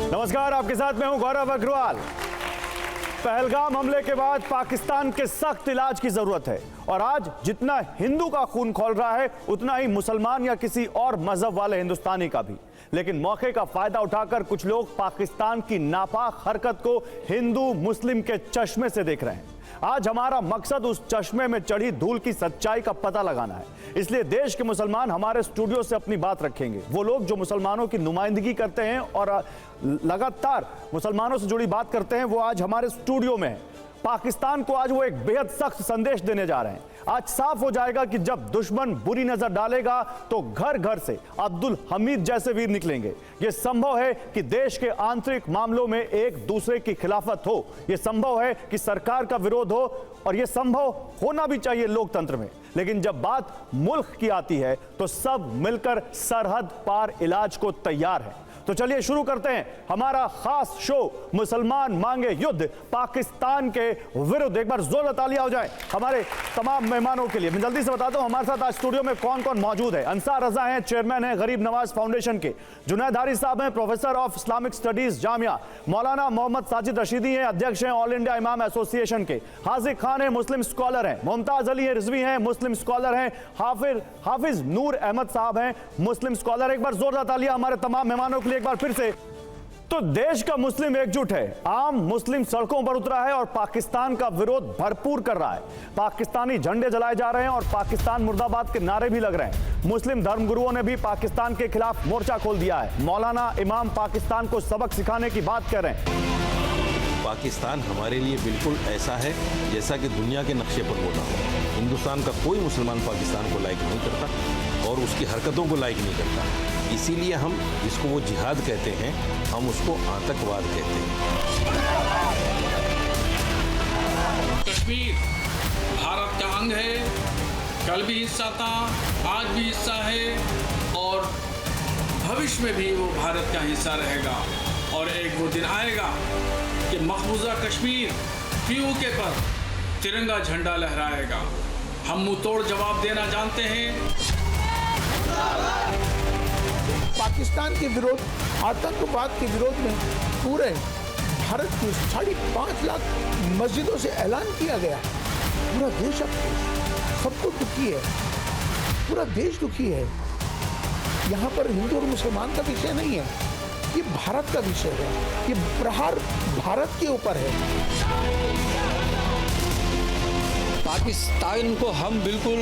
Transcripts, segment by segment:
नमस्कार, आपके साथ मैं हूं गौरव अग्रवाल। पहलगाम हमले के बाद पाकिस्तान के सख्त इलाज की जरूरत है और आज जितना हिंदू का खून खौल रहा है उतना ही मुसलमान या किसी और मजहब वाले हिंदुस्तानी का भी। लेकिन मौके का फायदा उठाकर कुछ लोग पाकिस्तान की नापाक हरकत को हिंदू मुस्लिम के चश्मे से देख रहे हैं। आज हमारा मकसद उस चश्मे में चढ़ी धूल की सच्चाई का पता लगाना है। इसलिए देश के मुसलमान हमारे स्टूडियो से अपनी बात रखेंगे। वो लोग जो मुसलमानों की नुमाइंदगी करते हैं और लगातार मुसलमानों से जुड़ी बात करते हैं, वो आज हमारे स्टूडियो में है। पाकिस्तान को आज वो एक बेहद सख्त संदेश देने जा रहे हैं। आज साफ हो जाएगा कि जब दुश्मन बुरी नजर डालेगा तो घर घर से अब्दुल हमीद जैसे वीर निकलेंगे। यह संभव है कि देश के आंतरिक मामलों में एक दूसरे की खिलाफत हो, यह संभव है कि सरकार का विरोध हो, और यह संभव होना भी चाहिए लोकतंत्र में। लेकिन जब बात मुल्क की आती है तो सब मिलकर सरहद पार इलाज को तैयार है। तो चलिए शुरू करते हैं हमारा खास शो मुसलमान मांगे युद्ध पाकिस्तान के विरुद्ध। एक बार जोरदार तालियां हो जाए हमारे तमाम मेहमानों के लिए। मैं जल्दी से बताता हूं हमारे साथ आज स्टूडियो में कौन कौन मौजूद है। अंसार रजा हैं, चेयरमैन हैं गरीब नवाज फाउंडेशन के। जुनैद हारी साहब हैं, professor of Islamic studies Jamia. मौलाना मोहम्मद साजिद रशीदी हैं, अध्यक्ष हैं ऑल इंडिया इमाम एसोसिएशन के। हाजिक खान हैं, मुस्लिम स्कॉलर हैं। मुमताज अली रिजवी हैं, मुस्लिम स्कॉलर हैं। हाफिज नूर अहमद साहब हैं, मुस्लिम स्कॉलर। एक बार जोरदार तालियां हमारे तमाम मेहमानों के लिए एक बार फिर से। तो देश का मुस्लिम एकजुट है, आम मुस्लिम सड़कों पर उतरा है और पाकिस्तान का विरोध भरपूर कर रहा है। पाकिस्तानी झंडे जलाए जा रहे हैं और पाकिस्तान मुर्दाबाद के नारे भी लग रहे हैं। मुस्लिम धर्मगुरुओं ने भी पाकिस्तान के खिलाफ मोर्चा खोल दिया है। मौलाना इमाम पाकिस्तान को सबक सिखाने की बात कर रहे हैं। पाकिस्तान हमारे लिए बिल्कुल ऐसा है जैसा कि दुनिया के नक्शे पर होना हो। हिंदुस्तान का कोई मुसलमान पाकिस्तान को लाइक नहीं करता और उसकी हरकतों को लाइक नहीं करता। इसीलिए हम जिसको वो जिहाद कहते हैं, हम उसको आतंकवाद कहते हैं। कश्मीर भारत का अंग है, कल भी हिस्सा था, आज भी हिस्सा है और भविष्य में भी वो भारत का हिस्सा रहेगा। और एक वो दिन आएगा कि मकबूजा कश्मीर पीओके पर तिरंगा झंडा लहराएगा। हम मुंह तोड़ जवाब देना जानते हैं। पाकिस्तान के विरोध, आतंकवाद के विरोध में पूरे भारत की 5.5 लाख मस्जिदों से ऐलान किया गया। पूरा देश अब सबको दुखी है, पूरा देश दुखी है। यहाँ पर हिंदू और मुसलमान का विषय नहीं है, ये भारत का विषय है। ये प्रहार भारत के ऊपर है। पाकिस्तान को हम बिल्कुल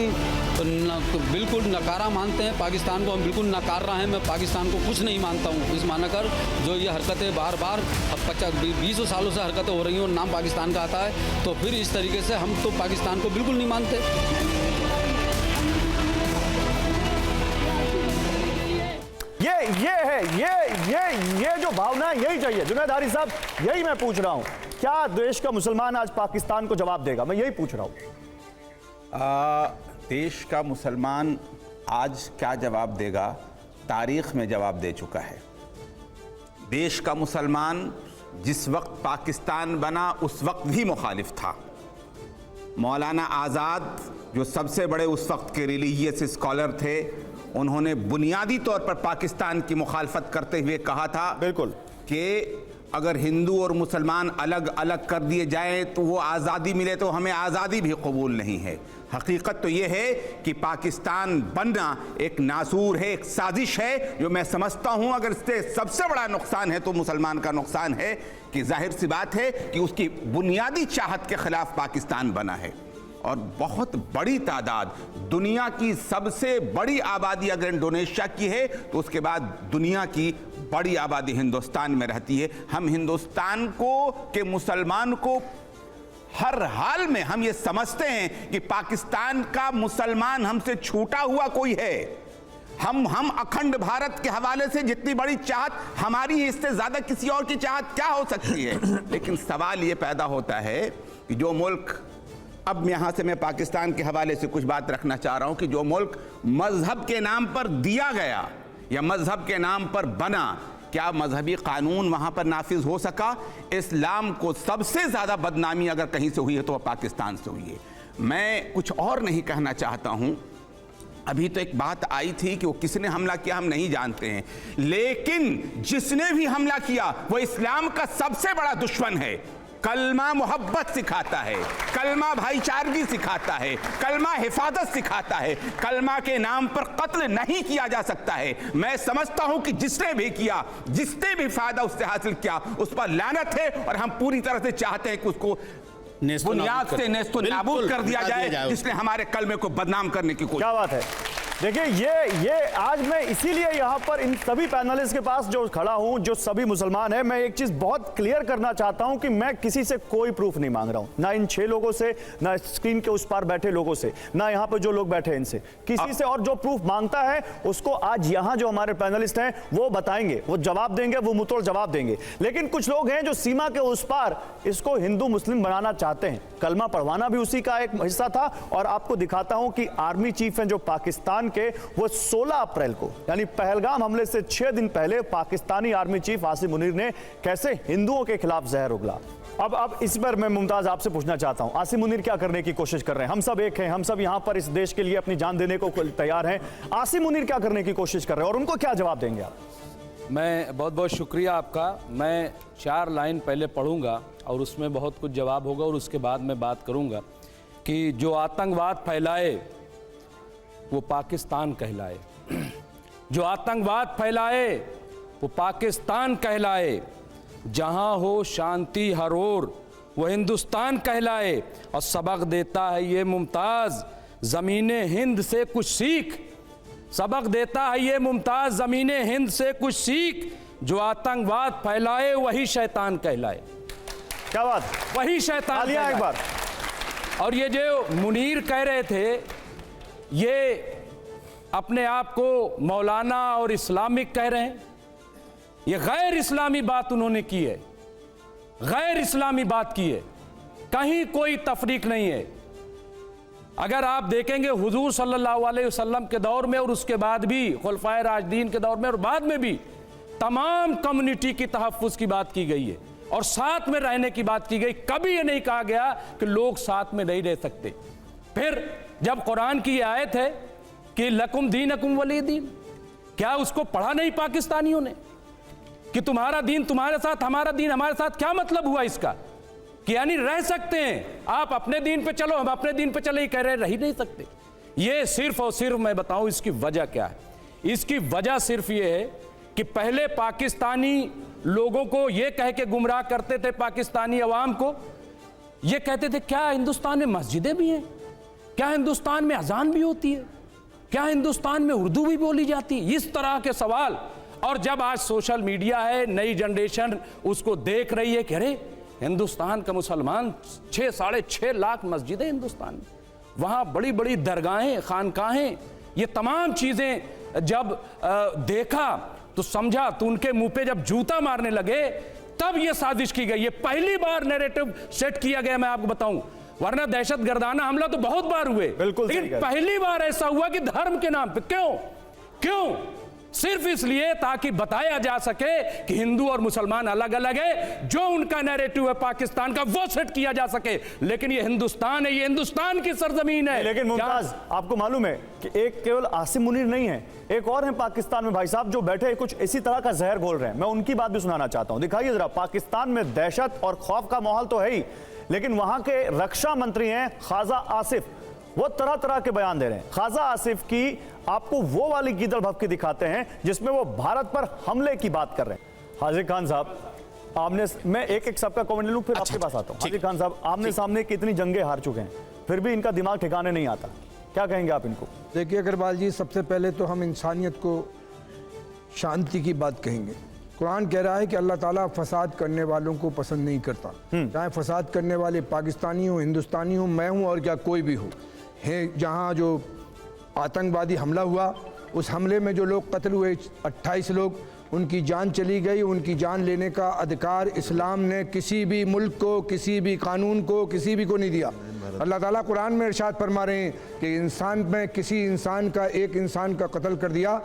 नकारा मानते हैं। पाकिस्तान को हम बिल्कुल नकार रहे हैं। मैं पाकिस्तान को कुछ नहीं मानता हूँ इस मानकर जो ये हरकतें बार बार 20 सालों से हरकतें हो रही हैं और नाम पाकिस्तान का आता है, तो फिर इस तरीके से हम तो पाकिस्तान को बिल्कुल नहीं मानते। ये जो भावना है यही चाहिए। जुनैद हारी साहब, यही मैं पूछ रहा हूं, क्या देश का मुसलमान आज पाकिस्तान को जवाब देगा? मैं यही पूछ रहा हूं। देश का मुसलमान आज क्या जवाब देगा? तारीख में जवाब दे चुका है। देश का मुसलमान जिस वक्त पाकिस्तान बना उस वक्त भी मुखालिफ था। मौलाना आज़ाद जो सबसे बड़े उस वक्त के रिलीजियस स्कॉलर थे, उन्होंने बुनियादी तौर पर पाकिस्तान की मुखालफत करते हुए कहा था बिल्कुल कि अगर हिंदू और मुसलमान अलग अलग कर दिए जाएं तो वो आज़ादी मिले तो हमें आज़ादी भी कबूल नहीं है। हकीकत तो ये है कि पाकिस्तान बनना एक नासूर है, एक साजिश है, जो मैं समझता हूँ अगर इससे सबसे बड़ा नुकसान है तो मुसलमान का नुकसान है कि जाहिर सी बात है कि उसकी बुनियादी चाहत के खिलाफ पाकिस्तान बना है। और बहुत बड़ी तादाद, दुनिया की सबसे बड़ी आबादी अगर इंडोनेशिया की है तो उसके बाद दुनिया की बड़ी आबादी हिंदुस्तान में रहती है। हम हिंदुस्तान को के मुसलमान को हर हाल में हम ये समझते हैं कि पाकिस्तान का मुसलमान हमसे छूटा हुआ कोई है। हम अखंड भारत के हवाले से जितनी बड़ी चाहत हमारी, इससे ज्यादा किसी और की चाहत क्या हो सकती है? लेकिन सवाल ये पैदा होता है कि जो मुल्क, अब यहां से मैं पाकिस्तान के हवाले से कुछ बात रखना चाह रहा हूं, कि जो मुल्क मजहब के नाम पर दिया गया या मजहब के नाम पर बना, क्या मजहबी कानून वहां पर नाफिज हो सका? इस्लाम को सबसे ज्यादा बदनामी अगर कहीं से हुई है तो वह पाकिस्तान से हुई है। मैं कुछ और नहीं कहना चाहता हूं, अभी तो एक बात आई थी कि वो किसने हमला किया हम नहीं जानते हैं, लेकिन जिसने भी हमला किया वो इस्लाम का सबसे बड़ा दुश्मन है। कलमा मोहब्बत सिखाता है, कलमा भाईचारगी सिखाता है, कलमा हिफाजत सिखाता है, कलमा के नाम पर कत्ल नहीं किया जा सकता है। मैं समझता हूं कि जिसने भी किया, जिसने भी फायदा उससे हासिल किया, उस पर लानत है और हम पूरी तरह से चाहते हैं कि उसको बुनियाद से नेस्तो नाबूद कर दिया जाए, जिसने हमारे कलमे को बदनाम करने की कोशिश। क्या बात है। देखिए ये आज मैं इसीलिए यहाँ पर इन सभी पैनलिस्ट के पास जो खड़ा हूँ, जो सभी मुसलमान हैं, मैं एक चीज बहुत क्लियर करना चाहता हूँ कि मैं किसी से कोई प्रूफ नहीं मांग रहा हूँ, ना इन 6 लोगों से, ना स्क्रीन के उस पार बैठे लोगों से, ना यहाँ पर जो लोग बैठे हैं इनसे, किसी से। और जो प्रूफ मांगता है उसको आज यहाँ जो हमारे पैनलिस्ट हैं वो बताएंगे, वो जवाब देंगे, वो मुंहतोड़ जवाब देंगे। लेकिन कुछ लोग हैं जो सीमा के उस पार इसको हिंदू मुस्लिम बनाना चाहते हैं। कलमा पढ़वाना भी उसी का एक हिस्सा था। और आपको दिखाता हूं कि आर्मी चीफ हैं जो पाकिस्तान के, वो 16 अप्रैल को यानी पहलगाम हमले से 6 दिन पहले पाकिस्तानी आर्मी चीफ आसिम मुनीर ने कैसे हिंदुओं के खिलाफ जहर उगला। अब इस पर मैं मुमताज आपसे पूछना चाहता हूं, आसिम मुनीर क्या करने की कोशिश कर रहे हैं? हम सब एक हैं, हम सब यहां पर इस देश के लिए अपनी जान देने को तैयार हैं। आसिम मुनीर क्या करने की कोशिश कर रहे हैं और उनको क्या जवाब देंगे आप? मैं बहुत बहुत शुक्रिया आपका। मैं 4 लाइन पहले पढ़ूंगा और उसमें बहुत कुछ जवाब होगा और उसके बाद मैं बात करूंगा कि जो आतंकवाद फैलाए वो पाकिस्तान कहलाए, जो आतंकवाद फैलाए वो पाकिस्तान कहलाए, जहां हो शांति हर ओर वो हिंदुस्तान कहलाए। और सबक देता है ये मुमताज़ ज़मीने हिंद से कुछ सीख, सबक देता है ये मुमताज़ ज़मीने हिंद से कुछ सीख, जो आतंकवाद फैलाए वही शैतान कहलाए। क्या बात, वही शैतान एक बार। और ये जो मुनीर कह रहे थे, ये अपने आप को मौलाना और इस्लामिक कह रहे हैं। ये गैर इस्लामी बात उन्होंने की है, गैर इस्लामी बात की है, कहीं कोई तफरीक नहीं है। अगर आप देखेंगे हुजूर सल्लल्लाहु अलैहि वसल्लम के दौर में और उसके बाद भी खुलफाए राशिदीन के दौर में और बाद में भी तमाम कम्युनिटी की तहफ़्फ़ुज़ की बात की गई है और साथ में रहने की बात की गई। कभी ये नहीं कहा गया कि लोग साथ में नहीं रह सकते। फिर जब कुरान की आयत है कि लकुम दीनकुम वली दीन, क्या उसको पढ़ा नहीं पाकिस्तानियों ने कि तुम्हारा दीन तुम्हारे साथ, हमारा दीन हमारे साथ? क्या मतलब हुआ इसका कि यानी रह सकते हैं, आप अपने दीन पे चलो, हम अपने दीन पे चले, ही कह रहे रह ही नहीं सकते। ये सिर्फ और सिर्फ मैं बताऊं इसकी वजह क्या है। इसकी वजह सिर्फ ये है कि पहले पाकिस्तानी लोगों को ये कह के गुमराह करते थे, पाकिस्तानी अवाम को ये कहते थे क्या हिंदुस्तान में मस्जिदें भी हैं, क्या हिंदुस्तान में अजान भी होती है, क्या हिंदुस्तान में उर्दू भी बोली जाती है, इस तरह के सवाल। और जब आज सोशल मीडिया है, नई जनरेशन उसको देख रही है कि अरे हिंदुस्तान का मुसलमान 6-6.5 लाख मस्जिदें हिंदुस्तान में, वहाँ बड़ी बड़ी दरगाहें, खानकाहें, ये तमाम चीज़ें जब देखा तो समझा, तो उनके मुंह पे जब जूता मारने लगे तब ये साजिश की गई। ये पहली बार नैरेटिव सेट किया गया, मैं आपको बताऊं, वरना दहशतगर्दाना हमला तो बहुत बार हुए, लेकिन पहली बार ऐसा हुआ कि धर्म के नाम पे। क्यों? सिर्फ इसलिए ताकि बताया जा सके कि हिंदू और मुसलमान अलग अलग है, जो उनका नैरेटिव है पाकिस्तान का वो सेट किया जा सके। लेकिन ये हिंदुस्तान है, ये हिंदुस्तान की सरजमीन है। लेकिन मुमताज, आपको मालूम है कि एक केवल आसिम मुनीर नहीं है, एक और है पाकिस्तान में भाई साहब जो बैठे कुछ इसी तरह का जहर घोल रहे हैं। मैं उनकी बात भी सुनाना चाहता हूं। दिखाइए जरा, पाकिस्तान में दहशत और खौफ का माहौल तो है ही, लेकिन वहां के रक्षा मंत्री हैं ख्वाजा आसिफ, वो तरह तरह के बयान दे रहे हैं। ख्वाजा आसिफ की आपको वो वाली गीदड़ भभकी दिखाते हैं जिसमें वो भारत पर हमले की बात कर रहे हैं। हाजिर खान साहब, आमने, मैं एक सबका कमेंट लूं फिर आपके पास आता हूं। हाजिर खान साहब, आमने सामने कितनी जंगें हार चुके हैं, फिर भी इनका दिमाग ठिकाने नहीं आता, क्या कहेंगे आप इनको? देखिए अग्रवाल जी, सबसे पहले तो हम इंसानियत को शांति की बात कहेंगे। कुरान कह रहा है कि अल्लाह ताला फसाद करने वालों को पसंद नहीं करता, चाहे फसाद करने वाले पाकिस्तानी हो, हिंदुस्तानी हो, मैं हूं और क्या कोई भी हो। है जहां जो आतंकवादी हमला हुआ, उस हमले में जो लोग कत्ल हुए 28 लोग, उनकी जान चली गई। उनकी जान लेने का अधिकार इस्लाम ने किसी भी मुल्क को, किसी भी कानून को, किसी भी को नहीं दिया। अल्लाह ताला कुरान में इरशाद फरमा रहे हैं कि इंसान में किसी इंसान का, एक इंसान का कत्ल कर दिया,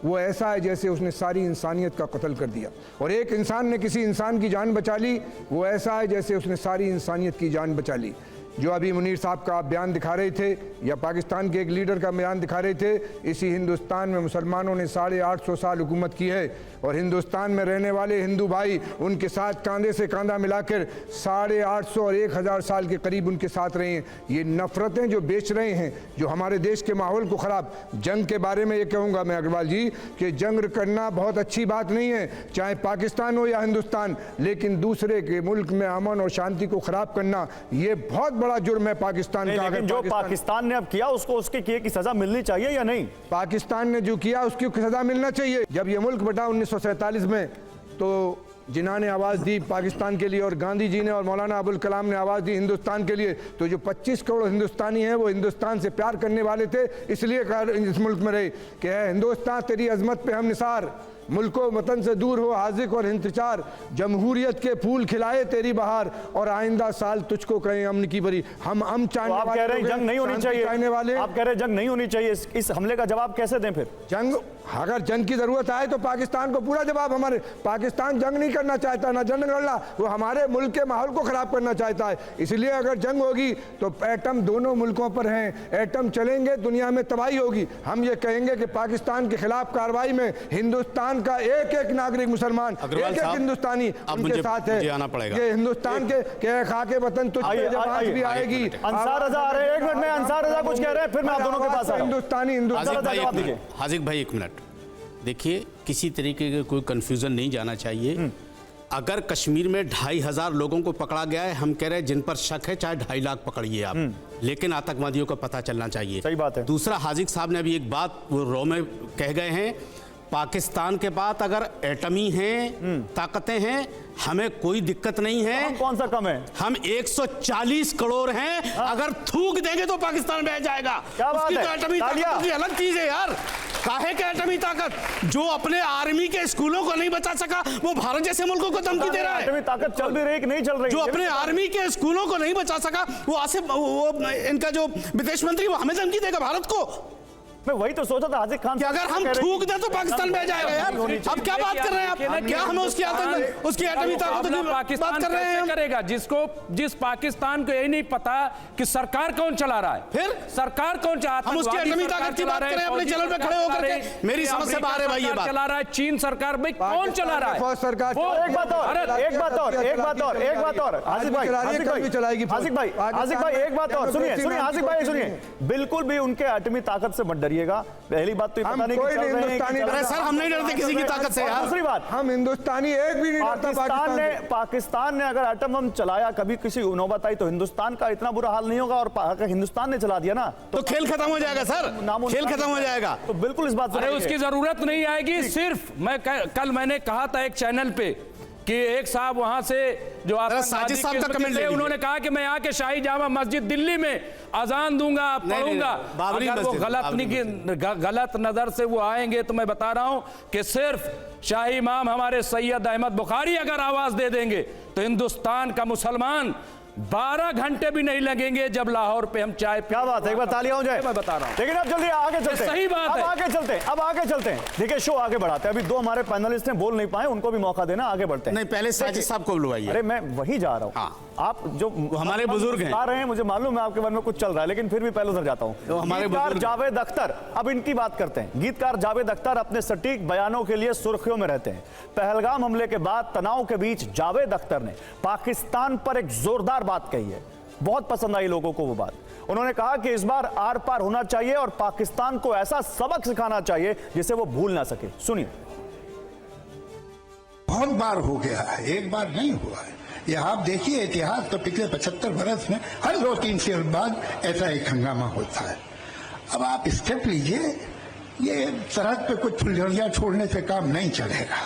वो ऐसा है जैसे उसने सारी इंसानियत का कत्ल कर दिया। और एक इंसान ने किसी इंसान की जान बचा ली, वो ऐसा है जैसे उसने सारी इंसानियत की जान बचा ली। जो अभी मुनीर साहब का आप बयान दिखा रहे थे या पाकिस्तान के एक लीडर का बयान दिखा रहे थे, इसी हिंदुस्तान में मुसलमानों ने 850 साल हुकूमत की है और हिंदुस्तान में रहने वाले हिंदू भाई उनके साथ कंधे से कंधा मिलाकर 850 और 1000 साल के करीब उनके साथ रहे हैं। ये नफरतें जो बेच रहे हैं, जो हमारे देश के माहौल को ख़राब। जंग के बारे में ये कहूँगा मैं अग्रवाल जी कि जंग करना बहुत अच्छी बात नहीं है, चाहे पाकिस्तान हो या हिंदुस्तान, लेकिन दूसरे के मुल्क में अमन और शांति को ख़राब करना ये बहुत बड़ा जुर्म है पाकिस्तान का। लेकिन जो पाकिस्तान ने अब किया उसको उसके किए की सजा मिलनी चाहिए या नहीं? पाकिस्तान ने जो किया उसकी सजा मिलना चाहिए। जब ये मुल्क बटा 1947 में, तो जिन्हों ने आवाज़ दी पाकिस्तान के लिए और गांधी जी ने और मौलाना अबुल कलाम ने आवाज़ दी हिंदुस्तान के लिए, तो जो 25 करोड़ हिंदुस्तानी हैं वो हिंदुस्तान से प्यार करने वाले थे, इसलिए इस मुल्क में रहे कि हिंदुस्तान तेरी अजमत पे हम निसार, मुल्को वतन से दूर हो हाजिक और इंतजार, जमहूरियत के फूल खिलाए तेरी बहार और आइंदा साल तुझको कहें अमन की बरी। हम चाहने आप कह रहे हैं जंग नहीं होनी चाहिए, आप कह रहे हैं जंग नहीं होनी चाहिए, इस हमले का जवाब कैसे दें फिर? जंग, अगर जंग की जरूरत आए तो पाकिस्तान को पूरा जवाब हमारे, पाकिस्तान जंग नहीं करना चाहता, ना जंग लड़ना, वो हमारे मुल्क के माहौल को खराब करना चाहता है। इसलिए अगर जंग होगी तो एटम दोनों मुल्कों पर हैं, एटम चलेंगे, दुनिया में तबाही होगी। हम ये कहेंगे कि पाकिस्तान के खिलाफ कार्रवाई में हिंदुस्तान का एक एक नागरिक मुसलमान, एक एक हिंदुस्तानी उनके साथ है। ये हिंदुस्तान के खाके वतन तुझ पे जब आँच भी आएगी। अंसार रजा आ रहे हैं, एक मिनट में अंसार रजा कुछ कह रहे हैं, फिर मैं आप दोनों के पास आ रहा हूं। हिंदुस्तानी हाजिक भाई एक मिनट देखिए, किसी तरीके का कोई कंफ्यूजन नहीं जाना चाहिए। अगर कश्मीर में 2500 लोगों को पकड़ा गया है, हम कह रहे हैं जिन पर शक है चाहे 2.5 लाख पकड़िए आप, लेकिन आतंकवादियों का पता चलना चाहिए। सही बात है। दूसरा, हाजिक साहब ने अभी एक बात वो रो में कह गए हैं, पाकिस्तान के पास अगर एटमी हैं, ताकतें हैं, हमें कोई दिक्कत नहीं है। हम कौन सा कम है? हम 140 करोड़ हैं, अगर थूक देंगे तो पाकिस्तान बह जाएगा। क्या बात उसकी है? तो एटमी ताकत की अलग चीज है यार। काहे के एटमी ताकत? जो अपने आर्मी के स्कूलों को नहीं बचा सका वो भारत जैसे मुल्कों को धमकी दे रहा है। एटमी ताकत चल भी रही कि नहीं चल रही? जो अपने आर्मी के स्कूलों को नहीं बचा सका वो आसिफ, वो इनका जो विदेश मंत्री, वो हमें धमकी देगा भारत को। मैं वही तो सोचा था हाजिक खान कि अगर हम थूक दें तो पाकिस्तान बह जाएगा यार। अब क्या बात कर रहे हैं आप? क्या हमें उसकी एटमी ताकत की बात कर रहे हैं? करेगा जिस पाकिस्तान को यही नहीं पता कि सरकार कौन चला रहा है, फिर सरकार कौन चाहता है? हम उसकी एटमी ताकत की बात करें अपने चैनल पे खड़े होकर के? मेरी समझ से बाहर है भाई ये बात। चला रहा है चीन सरकार, भाई कौन चला रहा है? सरकार। एक बात और हाजिक भाई, एक बात और सुनिए हाजिक भाई सुनिए, बिल्कुल भी उनके एटमी ताकत से मत डरिएगा। पहली बात तो ये पता नहीं कि चल रहे हैं। अरे सर, हम नहीं डरते किसी की ताकत से यार। दूसरी बात, हम हिंदुस्तानी एक भी नहीं डरता। पाकिस्तान ने अगर एटम बम चलाया, कभी किसी नौबत आई तो हिंदुस्तान का इतना बुरा हाल नहीं होगा, और अगर हिंदुस्तान ने चला दिया ना तो खेल खत्म हो जाएगा सर, खेल खत्म हो जाएगा। तो बिल्कुल इस बात से उसकी जरूरत नहीं आएगी। सिर्फ कल मैंने कहा था एक चैनल पे कि एक साहब वहां से जो साजिद साहब का कमेंट ले, उन्होंने कहा कि मैं आके शाही जामा मस्जिद दिल्ली में अजान दूंगा, पढ़ूंगा। अगर वो गलत नजर से वो आएंगे तो मैं बता रहा हूं कि सिर्फ शाही इमाम हमारे सैयद अहमद बुखारी अगर आवाज दे देंगे तो हिंदुस्तान का मुसलमान 12 घंटे भी नहीं लगेंगे जब लाहौर पे हम चाय। क्या बात है, एक बार तालियां हो जाए। मैं बता रहा हूं, लेकिन अब जल्दी आगे चलते हैं। सही बात है। अब आगे चलते हैं। देखिए शो आगे बढ़ाते हैं। अभी 2 हमारे पैनलिस्ट हैं, बोल नहीं पाए, उनको भी मौका देना, आगे बढ़ते हैं। नहीं, पहले साजिद साहब को बुलवाइए। अरे मैं वही जा रहा हूँ। हाँ। आप जो हमारे बुजुर्ग हैं, आ रहे हैं, मुझे मालूम है आपके मन में कुछ चल रहा है, लेकिन फिर भी पहले उधर जाता हूँ। तो हमारे गीतकार जावेद अख्तर, अब इनकी बात करते हैं। गीतकार जावेद अख्तर अपने सटीक बयानों के लिए सुर्खियों में रहते हैं। पहलगाम हमले के बाद तनाव के बीच जावेद अख्तर ने पाकिस्तान पर एक जोरदार बात कही है। बहुत पसंद आई लोगों को वो बात। उन्होंने कहा कि इस बार आर पार होना चाहिए और पाकिस्तान को ऐसा सबक सिखाना चाहिए जिसे वो भूल ना सके। सुनिए। बहुत बार हो गया है, एक बार नहीं हुआ है। ये आप देखिए इतिहास तो पिछले 75 बरस में हर 2-3 साल बाद ऐसा एक हंगामा होता है। अब आप स्टेप लीजिए, ये सरहद पे कुछ फुलझड़ियां छोड़ने से काम नहीं चलेगा।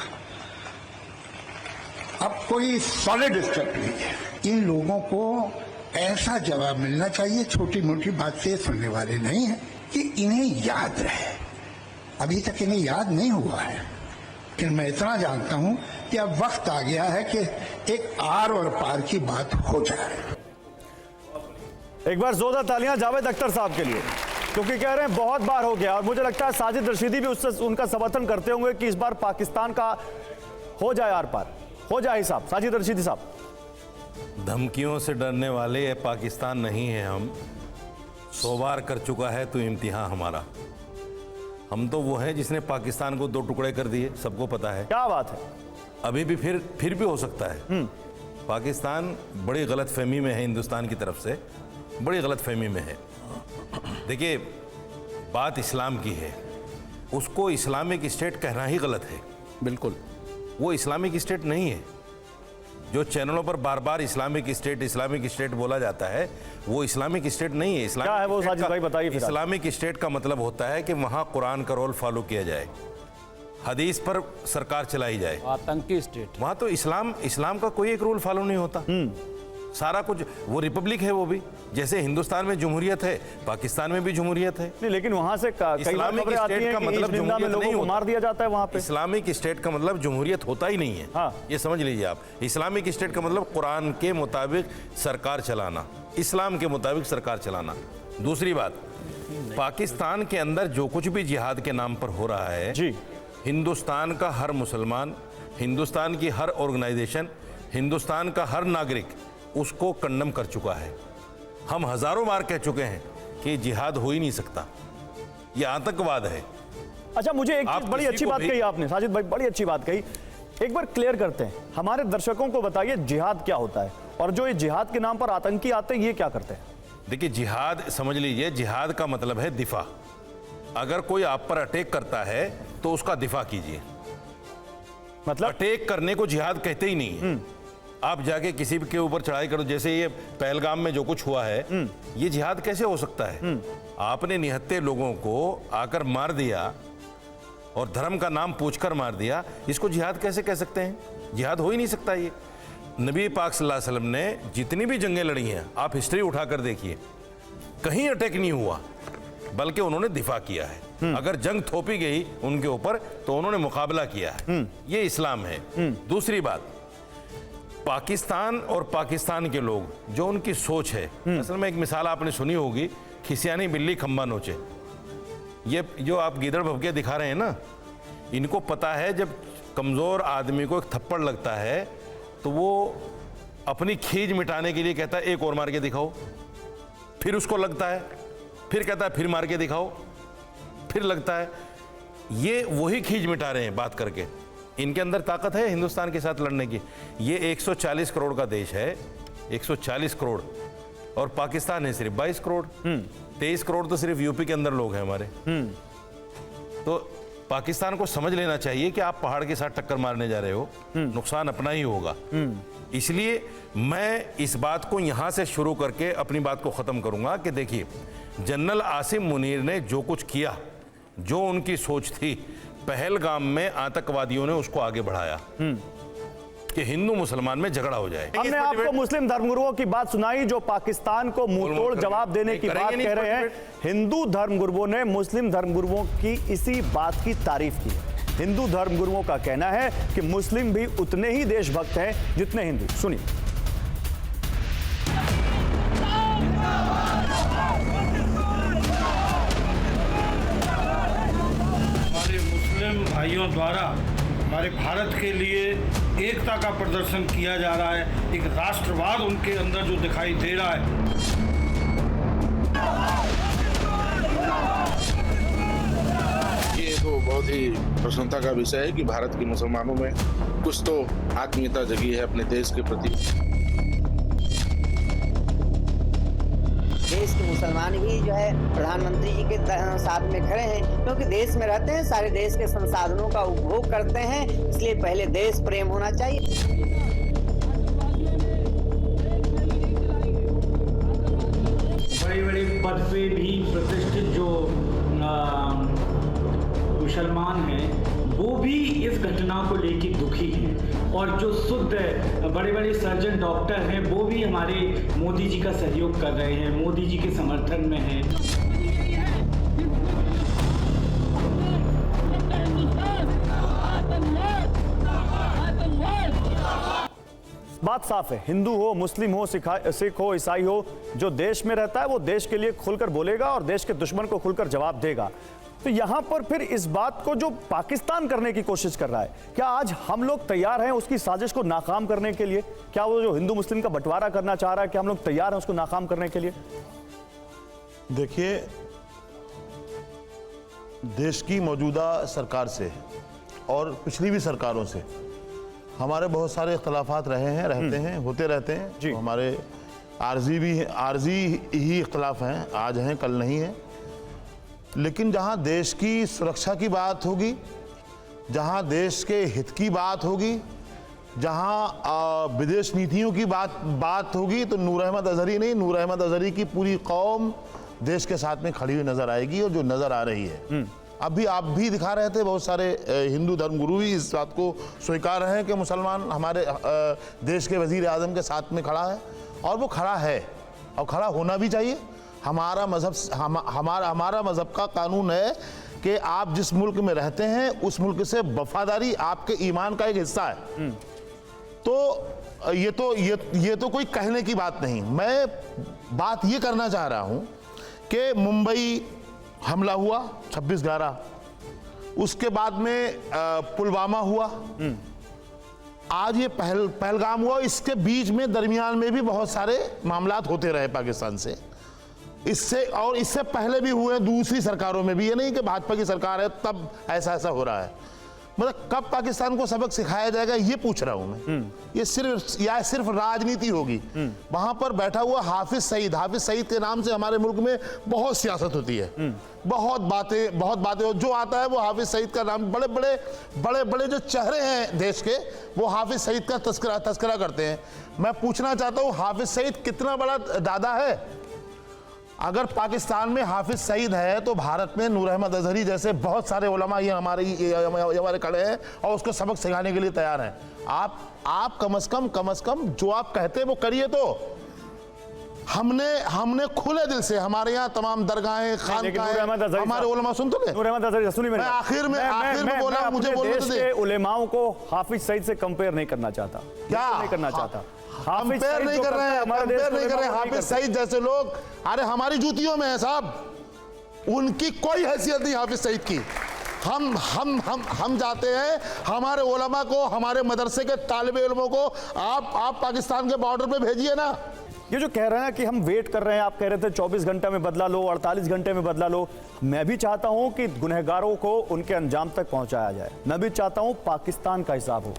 अब कोई सॉलिड स्टेप लीजिए। इन लोगों को ऐसा जवाब मिलना चाहिए, छोटी मोटी बात से सुनने वाले नहीं है, कि इन्हें याद रहे। अभी तक इन्हें याद नहीं हुआ है, लेकिन मैं इतना जानता हूं कि अब वक्त आ गया है कि एक आर और पार की बात हो जाए। एक बार जोरदार तालियां जावेद अख्तर साहब के लिए, क्योंकि कह रहे हैं बहुत बार हो गया, और मुझे लगता है साजिद रशीदी भी उससे उनका समर्थन करते होंगे कि इस बार पाकिस्तान का हो जाए आर पार, हो जाए हिसाब। साजिद रशीदी साहब। धमकियों से डरने वाले ये पाकिस्तान नहीं है हम। 100 बार कर चुका है तो इम्तिहान हमारा। हम तो वो हैं जिसने पाकिस्तान को 2 टुकड़े कर दिए, सबको पता है। क्या बात है। अभी भी फिर भी हो सकता है। पाकिस्तान बड़ी गलतफहमी में है, हिंदुस्तान की तरफ से बड़ी गलतफहमी में है। देखिए, बात इस्लाम की है, उसको इस्लामिक स्टेट कहना ही गलत है। बिल्कुल, वो इस्लामिक स्टेट नहीं है। जो चैनलों पर बार बार इस्लामिक स्टेट बोला जाता है, वो इस्लामिक स्टेट नहीं है। क्या है वो साजिद भाई, बताइए। इस्लामिक स्टेट का मतलब होता है कि वहाँ कुरान का रोल फॉलो किया जाए, हदीस पर सरकार चलाई जाए। आतंकी स्टेट वहाँ तो इस्लाम का कोई एक रूल फॉलो नहीं होता। सारा कुछ वो रिपब्लिक है, वो भी जैसे हिंदुस्तान में जमहूरियत है, पाकिस्तान में भी जमहूरियत है। नहीं, लेकिन वहां से कई बार खबरें आती हैं कि इस निंदा में लोगों को मार दिया जाता है वहां पे। इस्लामिक स्टेट का मतलब जमहूरियत होता ही नहीं है। हाँ। ये समझ लीजिए आप। इस्लामिक स्टेट का मतलब कुरान के मुताबिक सरकार चलाना, इस्लाम के मुताबिक सरकार चलाना। दूसरी बात, पाकिस्तान के अंदर जो कुछ भी जिहाद के नाम पर हो रहा है जी, हिंदुस्तान का हर मुसलमान, हिंदुस्तान की हर ऑर्गेनाइजेशन, हिंदुस्तान का हर नागरिक उसको कंडम कर चुका है। हम हजारों बार कह चुके हैं कि जिहाद हो ही नहीं सकता, ये आतंकवाद है। अच्छा, मुझे एक चीज बड़ी अच्छी बात कही आपने साजिद भाई, बड़ी अच्छी बात कही। एक बार क्लियर करते हैं, हमारे दर्शकों को बताइए जिहाद क्या होता है, और जो ये जिहाद के नाम पर आतंकी आते हैं ये क्या करते हैं। देखिए, जिहाद समझ लीजिए, जिहाद का मतलब है दिफा। अगर कोई आप पर अटैक करता है तो उसका दिफा कीजिए। मतलब अटैक करने को जिहाद कहते ही नहीं है। आप जाके किसी के ऊपर चढ़ाई करो, जैसे ये पहलगाम में जो कुछ हुआ है, ये जिहाद कैसे हो सकता है। आपने निहत्ते लोगों को आकर मार दिया और धर्म का नाम पूछकर मार दिया, इसको जिहाद कैसे कह सकते हैं। जिहाद हो ही नहीं सकता। ये नबी पाक सल्लल्लाहु अलैहि वसल्लम ने जितनी भी जंगें लड़ी हैं, आप हिस्ट्री उठाकर देखिए, कहीं अटैक नहीं हुआ, बल्कि उन्होंने दिफा किया है। अगर जंग थोपी गई उनके ऊपर तो उन्होंने मुकाबला किया है। ये इस्लाम है। दूसरी बात, पाकिस्तान और पाकिस्तान के लोग जो उनकी सोच है, असल में एक मिसाल आपने सुनी होगी, खिसियानी बिल्ली खंबा नोचे। ये जो आप गीदड़ भभके दिखा रहे हैं ना, इनको पता है जब कमजोर आदमी को एक थप्पड़ लगता है तो वो अपनी खीज मिटाने के लिए कहता है एक और मार के दिखाओ, फिर उसको लगता है, फिर कहता है फिर मार के दिखाओ, फिर लगता है। ये वही खीज मिटा रहे हैं बात करके। इनके अंदर ताकत है हिंदुस्तान के साथ लड़ने की। ये 140 करोड़ का देश है, 140 करोड़, और पाकिस्तान है सिर्फ 22 करोड़। 23 करोड़ तो सिर्फ यूपी के अंदर लोग हैं हमारे। तो पाकिस्तान को समझ लेना चाहिए कि आप पहाड़ के साथ टक्कर मारने जा रहे हो, नुकसान अपना ही होगा। इसलिए मैं इस बात को यहां से शुरू करके अपनी बात को खत्म करूंगा कि देखिए, जनरल आसिम मुनीर ने जो कुछ किया, जो उनकी सोच थी, पहलगाम में आतंकवादियों ने उसको आगे बढ़ाया कि हिंदू मुसलमान में झगड़ा हो जाए। हमने आपको मुस्लिम धर्मगुरुओं की बात सुनाई जो पाकिस्तान को मुंहतोड़ जवाब देने की बात कह रहे हैं। हिंदू धर्मगुरुओं ने मुस्लिम धर्मगुरुओं की इसी बात की तारीफ की। हिंदू धर्मगुरुओं का कहना है कि मुस्लिम भी उतने ही देशभक्त हैं जितने हिंदू। सुनिए। हमारे मुस्लिम भाइयों द्वारा हमारे भारत के लिए एकता का प्रदर्शन किया जा रहा है, एक राष्ट्रवाद उनके अंदर जो दिखाई दे रहा है। ये तो बहुत ही प्रसन्नता का विषय है कि भारत के मुसलमानों में कुछ तो आत्मीयता जगी है अपने देश के प्रति। देश के मुसलमान ही जो है प्रधानमंत्री जी के साथ में खड़े हैं, क्योंकि देश में रहते हैं, सारे देश के संसाधनों का उपभोग करते हैं, इसलिए पहले देश प्रेम होना चाहिए। बड़े बड़े पद पे भी प्रतिष्ठित जो मुसलमान हैं वो भी इस घटना को लेकर दुखी हैं, और जो शुद्ध बड़े बड़े सर्जन डॉक्टर हैं वो भी हमारे मोदी जी का सहयोग कर रहे हैं, मोदी जी के समर्थन में हैं। बात साफ है, हिंदू हो, मुस्लिम हो, सिख हो, ईसाई हो, जो देश में रहता है वो देश के लिए खुलकर बोलेगा और देश के दुश्मन को खुलकर जवाब देगा। तो यहां पर फिर इस बात को जो पाकिस्तान करने की कोशिश कर रहा है, क्या आज हम लोग तैयार हैं उसकी साजिश को नाकाम करने के लिए? क्या वो जो हिंदू मुस्लिम का बंटवारा करना चाह रहा है, क्या हम लोग तैयार हैं उसको नाकाम करने के लिए? देखिए, देश की मौजूदा सरकार से और पिछली भी सरकारों से हमारे बहुत सारे इख्तलाफात रहे हैं, रहते हैं, होते रहते हैं। तो हमारे आर्जी ही इख्तलाफ हैं, आज हैं कल नहीं हैं। लेकिन जहां देश की सुरक्षा की बात होगी, जहां देश के हित की बात होगी, जहां विदेश नीतियों की बात होगी, तो नूर अहमद अजहरी नहीं, नूर अहमद अजहरी की पूरी कौम देश के साथ में खड़ी हुई नजर आएगी, और जो नजर आ रही है। अभी आप भी दिखा रहे थे, बहुत सारे हिंदू धर्मगुरु भी इस बात को स्वीकार रहे हैं कि मुसलमान हमारे देश के वजीर आजम के साथ में खड़ा है, और वो खड़ा है और खड़ा होना भी चाहिए। हमारा मजहब का कानून है कि आप जिस मुल्क में रहते हैं उस मुल्क से वफादारी आपके ईमान का एक हिस्सा है। तो ये तो कोई कहने की बात नहीं। मैं बात ये करना चाह रहा हूं कि मुंबई हमला हुआ 26/11, उसके बाद में पुलवामा हुआ, आज ये पहलगाम हुआ। इसके बीच में दरमियान में भी बहुत सारे मामलात होते रहे पाकिस्तान से, इससे पहले भी हुए दूसरी सरकारों में भी। ये नहीं कि भाजपा की सरकार है तब ऐसा हो रहा है। मतलब कब पाकिस्तान को सबक सिखाया जाएगा, ये पूछ रहा हूं मैं। ये सिर्फ राजनीति होगी। वहां पर बैठा हुआ हाफिज सईद के नाम से हमारे मुल्क में बहुत सियासत होती है, बहुत बातें जो आता है वो हाफिज सईद का नाम, बड़े जो चेहरे हैं देश के, वो हाफिज सईद का तस्करा करते हैं। मैं पूछना चाहता हूं, हाफिज सईद कितना बड़ा दादा है? अगर पाकिस्तान में हाफिज सईद है तो भारत में नूर अहमद अजहरी जैसे बहुत सारे उलमा ये हमारे खड़े हैं और उसको सबक सिखाने के लिए तैयार हैं। आप कम से कम जो आप कहते हैं वो करिए। तो हमने खुले दिल से, हमारे यहाँ तमाम दरगाहें, खानकाहें, हमारे उलमा सुन तो ले। नूर अहमद अजहरी, सुनिए, मैं आखिर में बोला, मुझे बोलने तो दे। उलेमाओं को हाफिज सईद से कंपेयर नहीं करना चाहता। क्या नहीं करना चाहता? कंपेयर नहीं कर रहे हैं हाफिज सईद जैसे लोग। अरे हमारी जूतियों में है साहब, उनकी कोई हैसियत नहीं हाफिज सईद की। हम जाते हैं, हमारे उलमा को, हमारे मदरसे के तालिब इल्मों को आप पाकिस्तान के बॉर्डर पे भेजिए ना। ये जो कह रहे हैं कि हम वेट कर रहे हैं, आप कह रहे थे 24 घंटे में बदला लो, 48 घंटे में बदला लो। मैं भी चाहता हूं कि गुनहगारों को उनके अंजाम तक पहुंचाया जाए। मैं भी चाहता हूं पाकिस्तान का हिसाब हो।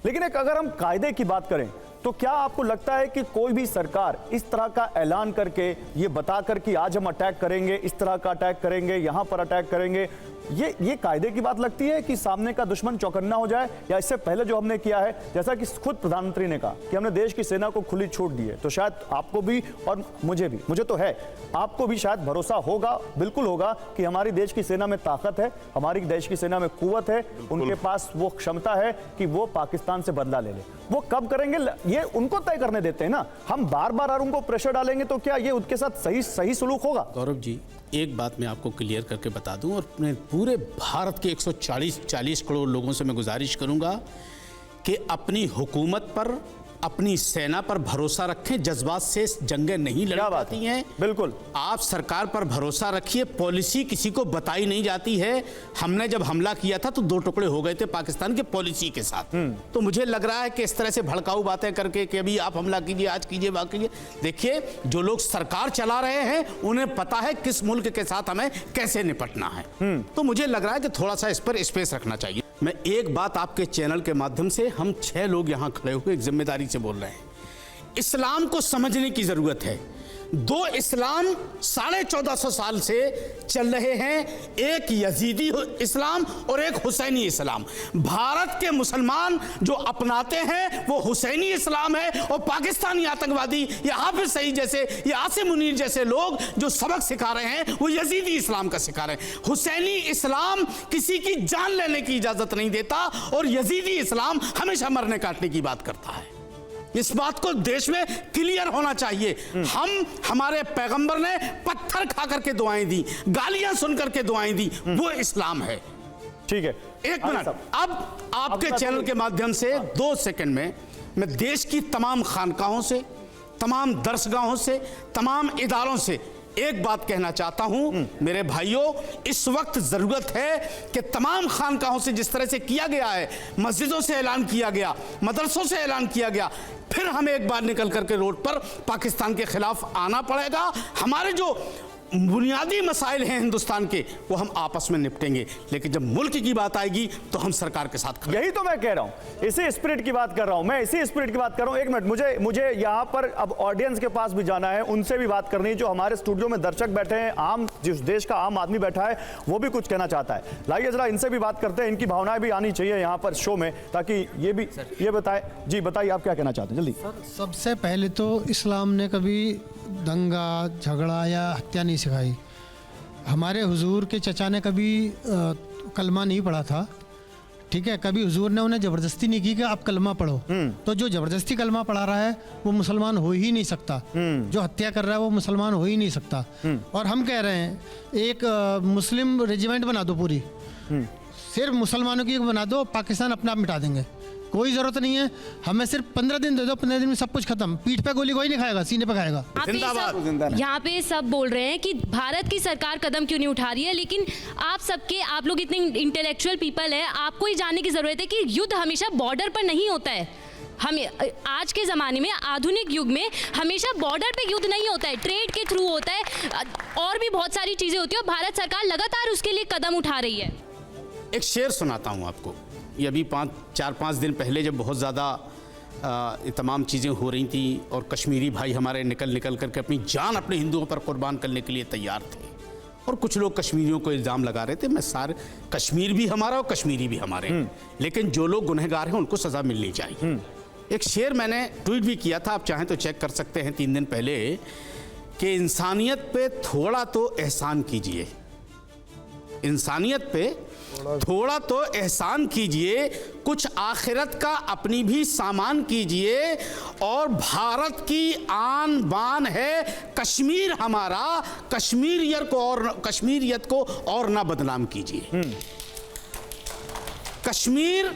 लेकिन अगर हम कायदे की बात करें तो क्या आपको लगता है कि कोई भी सरकार इस तरह का ऐलान करके, ये बताकर कि आज हम अटैक करेंगे, इस तरह का अटैक करेंगे, यहां पर अटैक करेंगे, ये कायदे की बात लगती है कि सामने का दुश्मन चौकन्ना हो जाए? या इससे पहले जो हमने किया है, जैसा कि खुद प्रधानमंत्री ने कहा कि हमने देश की सेना को खुली छूट दी है, तो शायद आपको भी और मुझे तो है, आपको भी शायद भरोसा होगा, बिल्कुल होगा, कि हमारी देश की सेना में ताकत है, हमारी देश की सेना में कुव्वत है, उनके पास वो क्षमता है कि वो पाकिस्तान से बदला ले ले। वो कब करेंगे ये उनको तय करने देते हैं ना। हम बार बार उनको प्रेशर डालेंगे तो क्या ये उनके साथ सही सलूक होगा? गौरव जी, एक बात मैं आपको क्लियर करके बता दूं, और अपने पूरे भारत के 140 करोड़ लोगों से मैं गुजारिश करूंगा कि अपनी हुकूमत पर, अपनी सेना पर भरोसा रखें। जज्बात से जंगें नहीं लड़ी जाती हैं। बिल्कुल, आप सरकार पर भरोसा रखिए। पॉलिसी किसी को बताई नहीं जाती है। हमने जब हमला किया था तो 2 टुकड़े हो गए थे पाकिस्तान के पॉलिसी के साथ। तो मुझे लग रहा है कि इस तरह से भड़काऊ बातें करके कि अभी आप हमला कीजिए, आज कीजिए, बात कीजिए। देखिए, जो लोग सरकार चला रहे हैं उन्हें पता है किस मुल्क के साथ हमें कैसे निपटना है। तो मुझे लग रहा है कि थोड़ा सा इस पर स्पेस रखना चाहिए। मैं एक बात आपके चैनल के माध्यम से, हम 6 लोग यहां खड़े हुए एक जिम्मेदारी से बोल रहे हैं। इस्लाम को समझने की जरूरत है। 2 इस्लाम 1450 साल से चल रहे हैं, एक यजीदी इस्लाम और एक हुसैनी इस्लाम। भारत के मुसलमान जो अपनाते हैं वो हुसैनी इस्लाम है, और पाकिस्तानी आतंकवादी या हाफिज सईद जैसे या आसिम मुनीर जैसे लोग जो सबक सिखा रहे हैं वो यजीदी इस्लाम का सिखा रहे हैं। हुसैनी इस्लाम किसी की जान लेने की इजाजत नहीं देता, और यजीदी इस्लाम हमेशा मरने काटने की बात करता है। इस बात को देश में क्लियर होना चाहिए। हमारे पैगंबर ने पत्थर खा करके दुआएं दी, गालियां सुन करके दुआएं दी, वो इस्लाम है। ठीक है, एक मिनट। अब आपके चैनल के माध्यम से 2 सेकंड में मैं देश की तमाम खानकाहों से, तमाम दरसगाहों से, तमाम इदारों से एक बात कहना चाहता हूं मेरे भाइयों, इस वक्त जरूरत है कि तमाम खानकाहों से जिस तरह से किया गया है, मस्जिदों से ऐलान किया गया, मदरसों से ऐलान किया गया, फिर हमें एक बार निकल करके रोड पर पाकिस्तान के खिलाफ आना पड़ेगा। हमारे जो बुनियादी मसाइल हैं हिंदुस्तान के, वो हम आपस में निपटेंगे, लेकिन जब मुल्क की बात आएगी तो हम सरकार के साथ खड़े। यही तो मैं कह रहा हूं, इसी स्पिरिट की बात कर रहा हूं मैं, इसी स्पिरिट की बात कर रहा हूं। एक मिनट, मुझे यहां पर अब ऑडियंस के पास भी जाना है, उनसे भी बात करनी है। जो हमारे स्टूडियो में दर्शक बैठे हैं, आम जिस देश का आम आदमी बैठा है, वो भी कुछ कहना चाहता है। लाइए जरा इनसे भी बात करते हैं, इनकी भावनाएं भी आनी चाहिए यहाँ पर शो में, ताकि ये भी ये बताए। जी बताइए, आप क्या कहना चाहते हैं, जल्दी। सबसे पहले तो इस्लाम ने कभी दंगा, झगड़ा या हत्या नहीं सिखाई। हमारे हुजूर के चचा ने कभी कलमा नहीं पढ़ा था, ठीक है। कभी हुजूर ने उन्हें ज़बरदस्ती नहीं की कि आप कलमा पढ़ो। तो जो ज़बरदस्ती कलमा पढ़ा रहा है वो मुसलमान हो ही नहीं सकता, जो हत्या कर रहा है वो मुसलमान हो ही नहीं सकता। और हम कह रहे हैं एक मुस्लिम रेजिमेंट बना दो पूरी, सिर्फ मुसलमानों की बना दो, पाकिस्तान अपने आप मिटा देंगे, कोई जरूरत नहीं है। हमें सिर्फ 15 दिन दे दो, 15 दिन में सब कुछ खत्म। पीठ पे गोली कोई नहीं खाएगा, सीने पे खाएगा। यहाँ पे सब बोल रहे हैं कि भारत की सरकार कदम क्यों नहीं उठा रही है, लेकिन आप लोग इतने इंटेलेक्चुअल पीपल है, आपको ही जानने की जरूरत है कि युद्ध हमेशा बॉर्डर पर नहीं होता है। हम आज के ज़माने में, आधुनिक युग में, हमेशा बॉर्डर पे युद्ध नहीं होता है, ट्रेड के थ्रू होता है, और भी बहुत सारी चीज़ें होती है, और भारत सरकार लगातार उसके लिए कदम उठा रही है। एक शेर सुनाता हूँ आपको। ये अभी 4-5 दिन पहले जब बहुत ज़्यादा तमाम चीज़ें हो रही थी और कश्मीरी भाई हमारे निकल करके अपनी जान अपने हिंदुओं पर कुर्बान करने के लिए तैयार थे, और कुछ लोग कश्मीरियों को इल्ज़ाम लगा रहे थे, मैं सारे कश्मीर भी हमारा और कश्मीरी भी हमारे, लेकिन जो लोग गुनहगार हैं उनको सज़ा मिलनी चाहिए। एक शेर मैंने ट्वीट भी किया था, आप चाहें तो चेक कर सकते हैं, 3 दिन पहले, कि इंसानियत पे थोड़ा तो एहसान कीजिए, इंसानियत पे थोड़ा तो एहसान कीजिए, कुछ आखिरत का अपनी भी सामान कीजिए, और भारत की आन बान है कश्मीर हमारा, कश्मीरियत को और ना बदनाम कीजिए। कश्मीर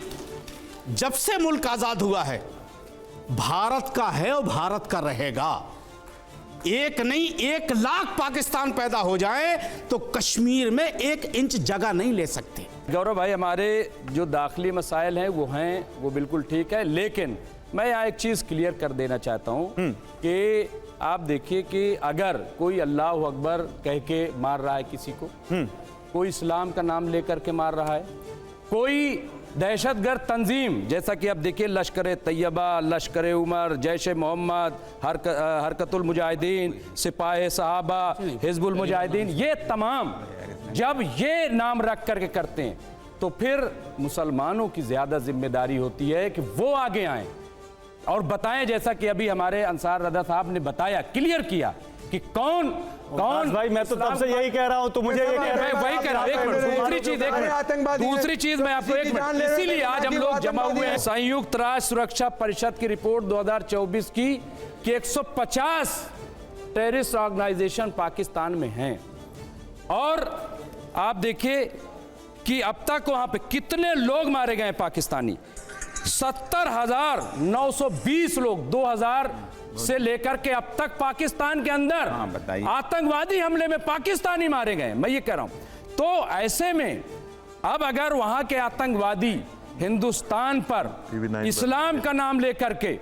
जब से मुल्क आजाद हुआ है भारत का है और भारत का रहेगा। एक नहीं 1 लाख पाकिस्तान पैदा हो जाए तो कश्मीर में 1 इंच जगह नहीं ले सकते। गौरव भाई, हमारे जो दाखिली मसाइल हैं वो बिल्कुल ठीक है, लेकिन मैं यहाँ एक चीज़ क्लियर कर देना चाहता हूँ कि आप देखिए कि अगर कोई अल्लाह अकबर कह के मार रहा है किसी को, कोई इस्लाम का नाम लेकर के मार रहा है, कोई दहशतगर्द तंजीम जैसा कि अब देखिए लश्कर तैयबा, लश्कर उमर, जैश मोहम्मद, हरकतुल मुजाहिदीन, सिपाही सहाबा, हिजबुल मुजाहिदीन, ये तमाम जब ये नाम रख करके करते हैं तो फिर मुसलमानों की ज़्यादा जिम्मेदारी होती है कि वो आगे आएँ और बताएं, जैसा कि अभी हमारे अंसार रजा साहब ने बताया, क्लियर किया कि कौन भाई, मैं तो तब से यही कह रहा हूं, तो मुझे ये कह रहा है, वही कह रहा हूं। एक मिनट, दूसरी चीज मैं आपको, एक मिनट, इसीलिए आज हम लोग जमा हुए हैं। संयुक्त राष्ट्र सुरक्षा परिषद की रिपोर्ट 2024 की कि 150 टेररिस्ट ऑर्गेनाइजेशन पाकिस्तान में हैं, और आप देखिए कि अब तक वहां पे कितने लोग मारे गए पाकिस्तानी, 70,920 लोग 2000 से लेकर के अब तक पाकिस्तान के अंदर आतंकवादी हमले में पाकिस्तानी मारे गए। मैं ये कह रहा हूं, तो ऐसे में अब अगर वहां के आतंकवादी हिंदुस्तान पर इस्लाम का नाम लेकर के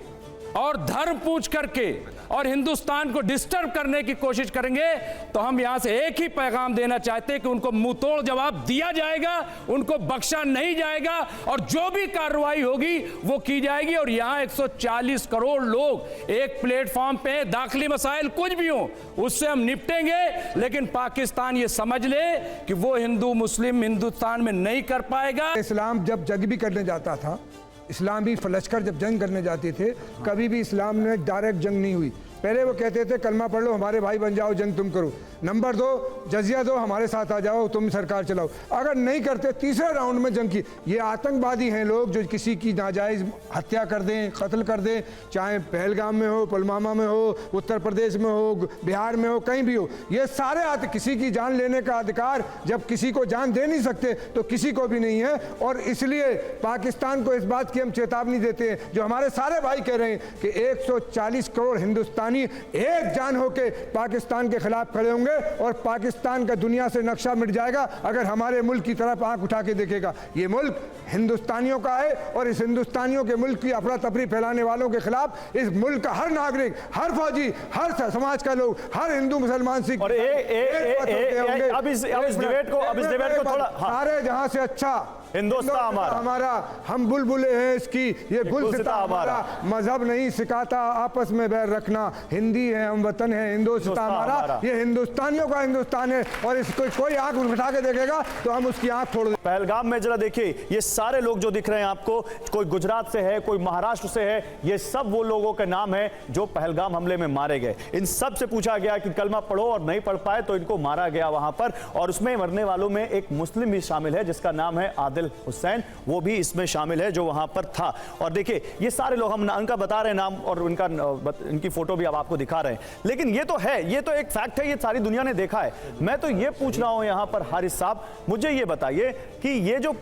और धर्म पूछ करके और हिंदुस्तान को डिस्टर्ब करने की कोशिश करेंगे, तो हम यहां से एक ही पैगाम देना चाहते हैं कि उनको मुंह तोड़ जवाब दिया जाएगा, उनको बख्शा नहीं जाएगा, और जो भी कार्रवाई होगी वो की जाएगी। और यहां 140 करोड़ लोग एक प्लेटफॉर्म पे, दाखिली मसाइल कुछ भी हो उससे हम निपटेंगे, लेकिन पाकिस्तान ये समझ ले कि वो हिंदू मुस्लिम हिंदुस्तान में नहीं कर पाएगा। इस्लाम जब जंग भी करने जाता था, इस्लामी लश्कर जब जंग करने जाते थे, कभी भी इस्लाम में डायरेक्ट जंग नहीं हुई। पहले वो कहते थे कलमा पढ़ लो, हमारे भाई बन जाओ, जंग तुम करो। नंबर 2, जजिया दो, हमारे साथ आ जाओ, तुम सरकार चलाओ। अगर नहीं करते, तीसरे राउंड में जंग की। ये आतंकवादी हैं लोग जो किसी की नाजायज़ हत्या कर दें, कत्ल कर दें, चाहे पहलगाम में हो, पुलवामा में हो, उत्तर प्रदेश में हो, बिहार में हो, कहीं भी हो। ये सारे किसी की जान लेने का अधिकार जब किसी को जान दे नहीं सकते तो किसी को भी नहीं है। और इसलिए पाकिस्तान को इस बात की हम चेतावनी देते हैं, जो हमारे सारे भाई कह रहे हैं कि 140 करोड़ हिंदुस्तान हिंदुस्तानी एक जान होके पाकिस्तान के खिलाफ खड़े होंगे और पाकिस्तान का दुनिया से नक्शा मिट जाएगा अगर हमारे मुल्क की तरफ आंख उठा के देखेगा। ये मुल्क हिंदुस्तानियों का है और इस हिंदुस्तानियों के मुल्क की अफरा तफरी फैलाने वालों के खिलाफ इस मुल्क का हर नागरिक, हर फौजी, हर समाज का लोग, हर हिंदू मुसलमान सिख और अब इस डिबेट को थोड़ा सारे जहां से अच्छा हिंदुस्तान हमारा, हम बुलबुले हैं इसकी, ये गुलसिता हमारा। मजहब नहीं सिखाता आपस में बैर रखना, हिंदी है, हम वतन है, हिंदुस्तान हमारा। ये हिंदुस्तानियों का हिंदुस्तान है और इसको कोई आंख उठा के देखेगा तो हम उसकी आंख फोड़ देंगे। पहलगाम में जरा देखिए, ये सारे लोग जो दिख रहे हैं आपको, कोई गुजरात से है, कोई महाराष्ट्र से है, ये सब वो लोगों के नाम है जो पहलगाम हमले में मारे गए। इन सब से पूछा गया कि कलमा पढ़ो और नहीं पढ़ पाए तो इनको मारा गया वहां पर। और उसमें मरने वालों में एक मुस्लिम भी शामिल है जिसका नाम है आदिल हुसैन, वो भी इसमें शामिल है जो वहां पर था। और देखिए ये सारे लोग, हम उनका बता रहे हैं नाम और इनकी फोटो भी अब आपको दिखा रहे हैं, लेकिन ये तो है, ये तो एक फैक्ट है, ये सारी दुनिया ने देखा है। मैं तो ये पूछ रहा हूं यहां पर हारिस साहब, मुझे ये बताइए कि ये जो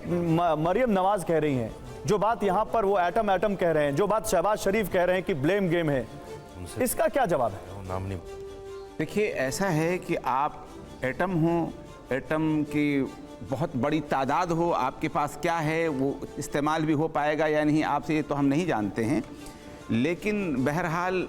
मरियम नवाज कह रही हैं, जो बात यहां पर वो एटम कह रहे हैं, जो बात शहबाज शरीफ कह रहे हैं कि ब्लेम गेम है, इसका क्या जवाब है? देखिए ऐसा है कि आप एटम हो, एटम की बहुत बड़ी तादाद हो, आपके पास क्या है वो इस्तेमाल भी हो पाएगा या नहीं आपसे ये तो हम नहीं जानते हैं, लेकिन बहरहाल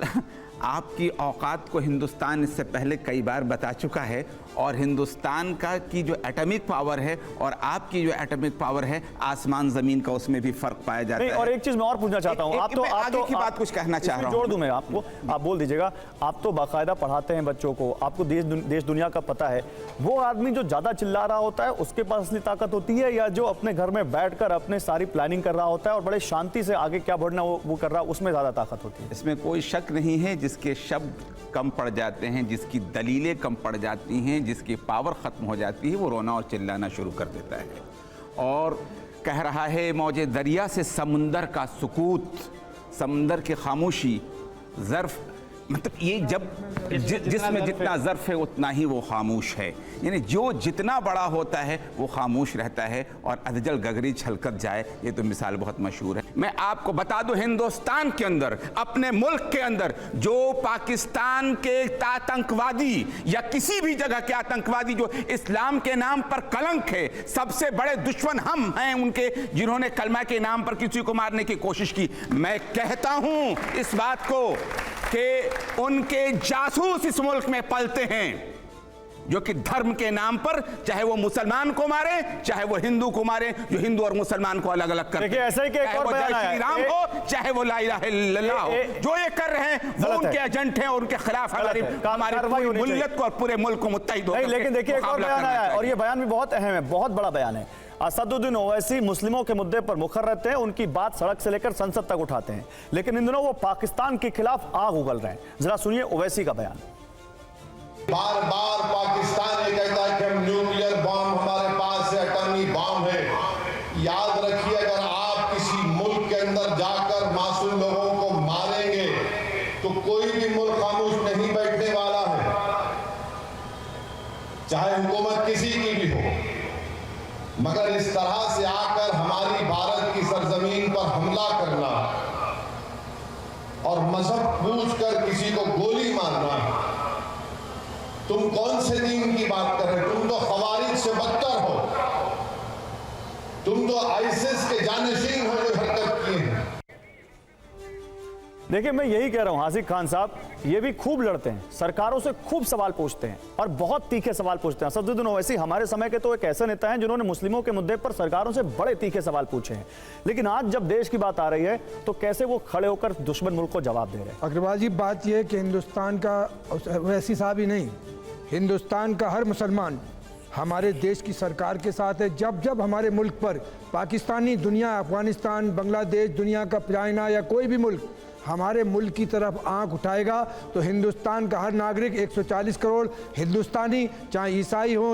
आपकी औकात को हिंदुस्तान इससे पहले कई बार बता चुका है और हिंदुस्तान का की जो एटॉमिक पावर है और आपकी जो एटॉमिक पावर है, आसमान जमीन का उसमें भी फर्क पाया जाता है। और एक चीज मैं और पूछना चाहता हूं, आप तो आगे की बात कुछ कहना चाह रहा हूं, जोड़ दूं मैं आपको, आप बोल दीजिएगा। आप तो बाकायदा पढ़ाते हैं बच्चों को, आपको देश दुनिया का पता है, वो आदमी जो ज्यादा चिल्ला रहा होता है उसके पास असली ताकत होती है या जो अपने घर में बैठकर अपने सारी प्लानिंग कर रहा होता है और बड़े शांति से आगे क्या बढ़ना वो कर रहा है, उसमें ज्यादा ताकत होती है? इसमें कोई शक नहीं है। जिसके शब्द कम पड़ जाते हैं, जिसकी दलीलें कम पड़ जाती हैं, जिसकी पावर खत्म हो जाती है, वो रोना और चिल्लाना शुरू कर देता है और कह रहा है मौजे दरिया से समुंदर का सुकूत, समुंदर की खामोशी, ज़र्फ, मतलब ये जब जिसमें जितना ज़र्फ है उतना ही वो खामोश है, यानी जो जितना बड़ा होता है वो खामोश रहता है और अधजल गगरी छलकत जाए, ये तो मिसाल बहुत मशहूर है। मैं आपको बता दूं, हिंदुस्तान के अंदर, अपने मुल्क के अंदर जो पाकिस्तान के आतंकवादी या किसी भी जगह के आतंकवादी जो इस्लाम के नाम पर कलंक है, सबसे बड़े दुश्मन हम हैं उनके, जिन्होंने कलमा के नाम पर किसी को मारने की कोशिश की। मैं कहता हूं इस बात को कि उनके जासूस इस मुल्क में पलते हैं जो कि धर्म के नाम पर चाहे वो मुसलमान को मारे, चाहे वो हिंदू को मारे, जो हिंदू और मुसलमान को अलग अलग करते हैं। ऐसे ही चाहे वो जय श्री राम हो, चाहे वो ला इलाहा इल्लल्लाह हो, जो ये कर रहे हैं वो उनके एजेंट हैं और उनके खिलाफ हमारी पूरी मिल्लत को और पूरे मुल्क को मुत्तहिद होकर लेकिन देखिए एक और बयान आया है और ये बयान भी बहुत अहम है, बहुत बड़ा बयान है। असदुद्दीन ओवैसी मुस्लिमों के मुद्दे पर मुखर रहते हैं, उनकी बात सड़क से लेकर संसद तक उठाते हैं, लेकिन इन दिनों वो पाकिस्तान के खिलाफ आग उगल रहे हैं। जरा सुनिए ओवैसी का बयान। बार बार पाकिस्तान ये कहता है कि हम न्यूक्लियर बॉम्ब हमारे पास है, एटॉमिक बॉम्ब है। याद रखिए, अगर आप किसी मुल्क के अंदर जाकर मासूम लोगों को मारेंगे तो कोई भी मुल्क खामोश नहीं बैठने वाला है, चाहे हुकूमत किसी की भी हो। मगर इस तरह से आकर हमारी भारत की सरजमीन पर हमला करना और मजहब पूछकर किसी को गोली मारना, तुम कौन से दीन की बात कर रहे हो? तुम तो खवारिज से बदतर हो, तुम तो आईसिस के जानशीन हो जो हरकत किए हैं। देखिए मैं यही कह रहा हूं, हासिक खान साहब ये भी खूब लड़ते हैं, सरकारों से खूब सवाल पूछते हैं और बहुत तीखे सवाल पूछते हैं। असदुद्दीन ओवैसी हमारे समय के तो एक ऐसे नेता हैं जिन्होंने मुस्लिमों के मुद्दे पर सरकारों से बड़े तीखे सवाल पूछे हैं, लेकिन आज जब देश की बात आ रही है तो कैसे वो खड़े होकर दुश्मन मुल्क को जवाब दे रहे हैं? अग्रवाल जी, बात यह है कि हिंदुस्तान का ओवैसी साहब ही नहीं, हिंदुस्तान का हर मुसलमान हमारे देश की सरकार के साथ है। जब जब हमारे मुल्क पर पाकिस्तानी दुनिया, अफगानिस्तान, बांग्लादेश, दुनिया का चाइना या कोई भी मुल्क हमारे मुल्क की तरफ आंख उठाएगा तो हिंदुस्तान का हर नागरिक, 140 करोड़ हिंदुस्तानी, चाहे ईसाई हो,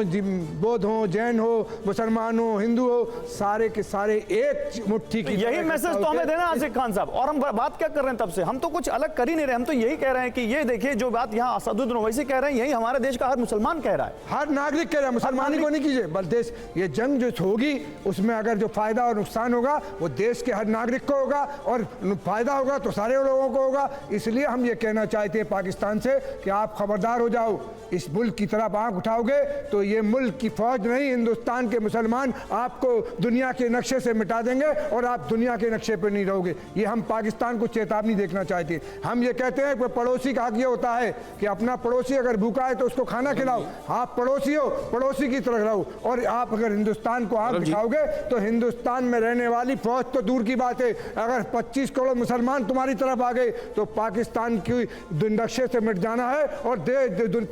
बौद्ध हो, जैन हो, मुसलमान हो, हिंदू हो, सारे के सारे एक मुट्ठी की। यही मैसेज तो हमें देना आसिफ खान साहब। और हम बात क्या कर रहे हैं तब से, हम तो कुछ अलग कर ही नहीं रहे, हम तो यही कह रहे हैं कि ये देखिए जो बात यहाँ असदुद्दीन ओवैसी कह रहे हैं, यही हमारे देश का हर मुसलमान कह रहा है, हर नागरिक कह रहा है, मुसलमानी को नहीं कीजिए। बल देश ये जंग जो होगी उसमें अगर जो फायदा और नुकसान होगा वो देश के हर नागरिक को होगा और फायदा होगा तो सारे लोगों को होगा। इसलिए हम ये कहना चाहते हैं पाकिस्तान से कि आप खबरदार हो जाओ, इस मुल्क की तरफ आंख उठाओगे तो ये मुल्क की फौज नहीं, हिंदुस्तान के मुसलमान आपको दुनिया के नक्शे से मिटा देंगे और आप दुनिया के नक्शे पर नहीं रहोगे। ये हम पाकिस्तान को चेतावनी देखना चाहते हैं। हम ये कहते हैं कि पड़ोसी का हक ये होता है कि अपना पड़ोसी अगर भूखा है तो उसको खाना खिलाओ। आप पड़ोसी हो, पड़ोसी की तरह रहो। और आप अगर हिंदुस्तान को आंख दिखाओगे तो हिंदुस्तान में रहने वाली फौज तो दूर की बात है, अगर 25 करोड़ मुसलमान तुम्हारी तरफ आ गए तो पाकिस्तान की नक्शे से मिट जाना है और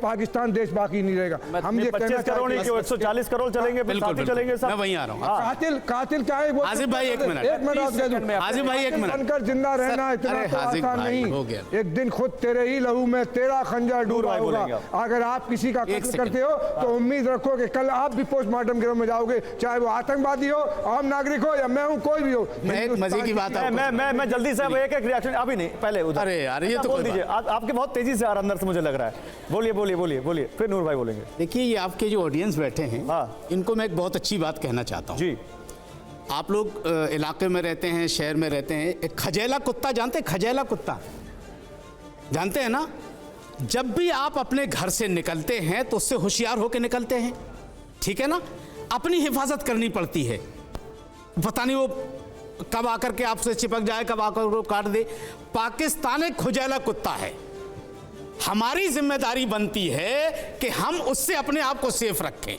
पाकिस्तान देश बाकी नहीं रहेगा। हम ये 25 करोड़ नहीं, 140 करोड़ चलेंगे, बिल्कुल चलेंगे सब। मैं वहीं आ रहा हूँ। कातिल क्या है? आसिफ भाई एक मिनट आसिफ भाई एक मिनट बनकर जिंदा रहना इतना तो आसान नहीं। एक दिन खुद तेरे ही लहू में तेरा खंजर डूबा होगा। अगर आप किसी का कत्ल करते हो तो उम्मीद रखो कि कल आप भी पोस्टमार्टम गिरोह में जाओगे, चाहे वो आतंकवादी हो, आम नागरिक हो या मैं हूं, कोई भी हो। मजे की बात है। मैं जल्दी से एक रिएक्शन अभी नहीं, पहले उधर। अरे यार ये तो बोल दीजिए, आपके बहुत तेजी से अंदर से मुझे लग रहा है। बोलिए बोलिए बोलिए बोलिए, फिर नूर भाई बोलेंगे। देखिए ये आपके जो ऑडियंस बैठे हैं इनको मैं एक बहुत अच्छी बात कहना चाहता हूँ जी। आप लोग इलाके में रहते हैं, शहर में रहते हैं, एक खजेला कुत्ता जानते हैं? खजेला कुत्ता जानते हैं ना? जब भी आप अपने घर से निकलते हैं तो उससे होशियार होकर निकलते हैं, ठीक है ना? अपनी हिफाजत करनी पड़ती है। पता नहीं वो कब आकर के आपसे चिपक जाए, कब आकर वो काट दे। पाकिस्तान एक खुजैला कुत्ता है। हमारी जिम्मेदारी बनती है कि हम उससे अपने आप को सेफ रखें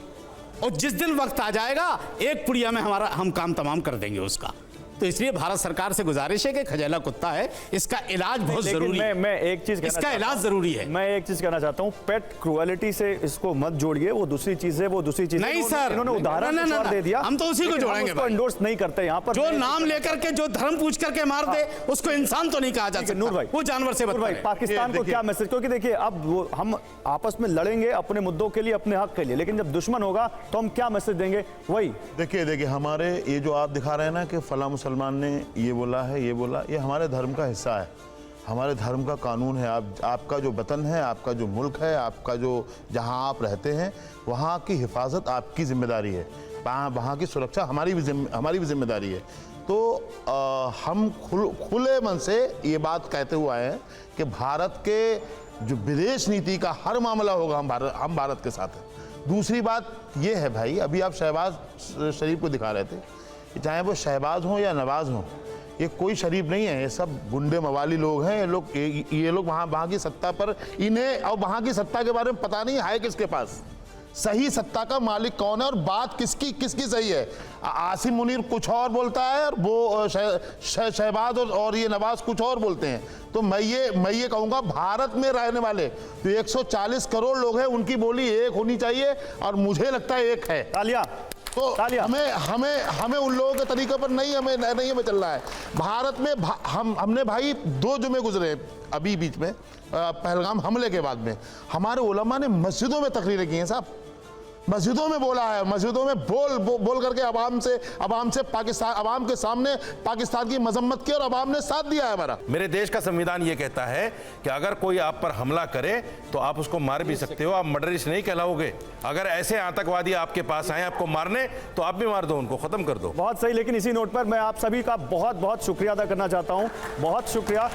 और जिस दिन वक्त आ जाएगा एक पुड़िया में हम काम तमाम कर देंगे उसका। तो इसलिए भारत सरकार से गुजारिश है कि खजेला कुत्ता है, इसका इलाज बहुत जरूरी है। मैं एक चीज इसका इलाज जरूरी है। मैं एक चीज कहना चाहता हूं, पेट क्रुएलिटी से इसको मत जोड़िए, वो दूसरी चीज है, वो दूसरी चीज नहीं सर, इन्होंने उदाहरण दे दिया, हम तो उसी को जोड़ेंगे। उसको एंडोर्स नहीं करते यहाँ पर। जो नाम लेकर के जो धर्म पूछ करके मार दे उसको इंसान तो नहीं कहा जा सकता। नूर भाई, वो जानवर से भाई पाकिस्तान को क्या मैसेज? क्योंकि देखिए अब वो हम आपस में लड़ेंगे अपने मुद्दों के लिए, अपने हक के लिए, लेकिन जब दुश्मन होगा तो हम क्या मैसेज देंगे? वही देखिए हमारे ये जो आप दिखा रहे हैं ना कि फला मुसलमान ने ये बोला है, ये बोला, ये हमारे धर्म का हिस्सा है, हमारे धर्म का कानून है। आपका जो वतन है, आपका जो मुल्क है, आपका जो जहां आप रहते हैं वहां की हिफाजत आपकी जिम्मेदारी है, वहां की सुरक्षा हमारी भी जिम्मेदारी है। तो हम खुले मन से ये बात कहते हुए आए हैं कि भारत के जो विदेश नीति का हर मामला होगा हम भारत के साथ हैं। दूसरी बात ये है भाई, अभी आप शहबाज शरीफ को दिखा रहे थे, चाहे वो शहबाज हों या नवाज हों, ये कोई शरीफ नहीं है, ये सब गुंडे मवाली लोग हैं। ये लोग वहाँ की सत्ता पर, इन्हें और वहाँ की सत्ता के बारे में पता नहीं है किसके पास, सही सत्ता का मालिक कौन है और बात किसकी सही है। आसिम मुनीर कुछ और बोलता है और वो शहबाज और ये नवाज कुछ और बोलते हैं। तो मैं ये कहूँगा, भारत में रहने वाले तो 140 करोड़ लोग हैं, उनकी बोली एक होनी चाहिए और मुझे लगता है एक है। तालियां। तो हमें उन लोगों के तरीके पर नहीं हमें चलना है। भारत में हमने भाई 2 जुमे गुजरे अभी बीच में, पहलगाम हमले के बाद में हमारे उलमा ने मस्जिदों में तकरीरें की हैं साहब, मस्जिदों में बोला है, मस्जिदों में बोल करके अवाम से पाकिस्तान, अवाम के सामने पाकिस्तान की मजम्मत की और अवाम ने साथ दिया है हमारा। मेरे देश का संविधान ये कहता है कि अगर कोई आप पर हमला करे तो आप उसको मार भी सकते हो, आप मर्डरिस्ट नहीं कहलाओगे। अगर ऐसे आतंकवादी आपके पास आए आपको मारने तो आप भी मार दो, उनको खत्म कर दो। बहुत सही। लेकिन इसी नोट पर मैं आप सभी का बहुत बहुत शुक्रिया अदा करना चाहता हूँ, बहुत शुक्रिया।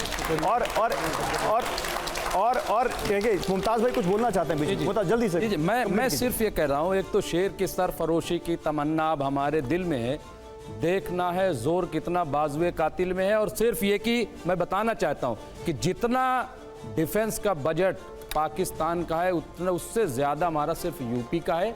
और देखिए मुमताज भाई कुछ बोलना चाहते हैं, मुमताज जल्दी से। मैं सिर्फ ये कह रहा हूँ, एक तो शेर की सरफरोशी की तमन्ना अब हमारे दिल में है, देखना है जोर कितना बाजुए कातिल में है। और सिर्फ ये कि मैं बताना चाहता हूँ कि जितना डिफेंस का बजट पाकिस्तान का है उतना उससे ज़्यादा हमारा सिर्फ यूपी का है,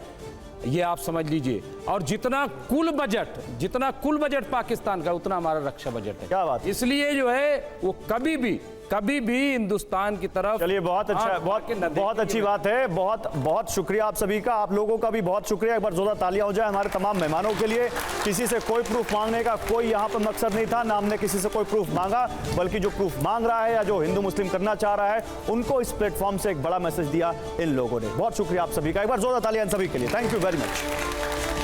ये आप समझ लीजिए। और जितना कुल बजट पाकिस्तान का उतना हमारा रक्षा बजट है। क्या बात। इसलिए जो है वो कभी भी हिंदुस्तान की तरफ। चलिए बहुत अच्छा, बहुत अच्छी बात है। बहुत शुक्रिया आप सभी का, आप लोगों का भी बहुत शुक्रिया। एक बार जोरदार तालियां हो जाए हमारे तमाम मेहमानों के लिए। किसी से कोई प्रूफ मांगने का कोई यहाँ पर मकसद नहीं था, ना हमने किसी से कोई प्रूफ मांगा, बल्कि जो प्रूफ मांग रहा है या जो हिंदू मुस्लिम करना चाह रहा है उनको इस प्लेटफॉर्म से एक बड़ा मैसेज दिया इन लोगों ने। बहुत शुक्रिया आप सभी का, एक बार जोरदार तालियां सभी के लिए। Thank you very much.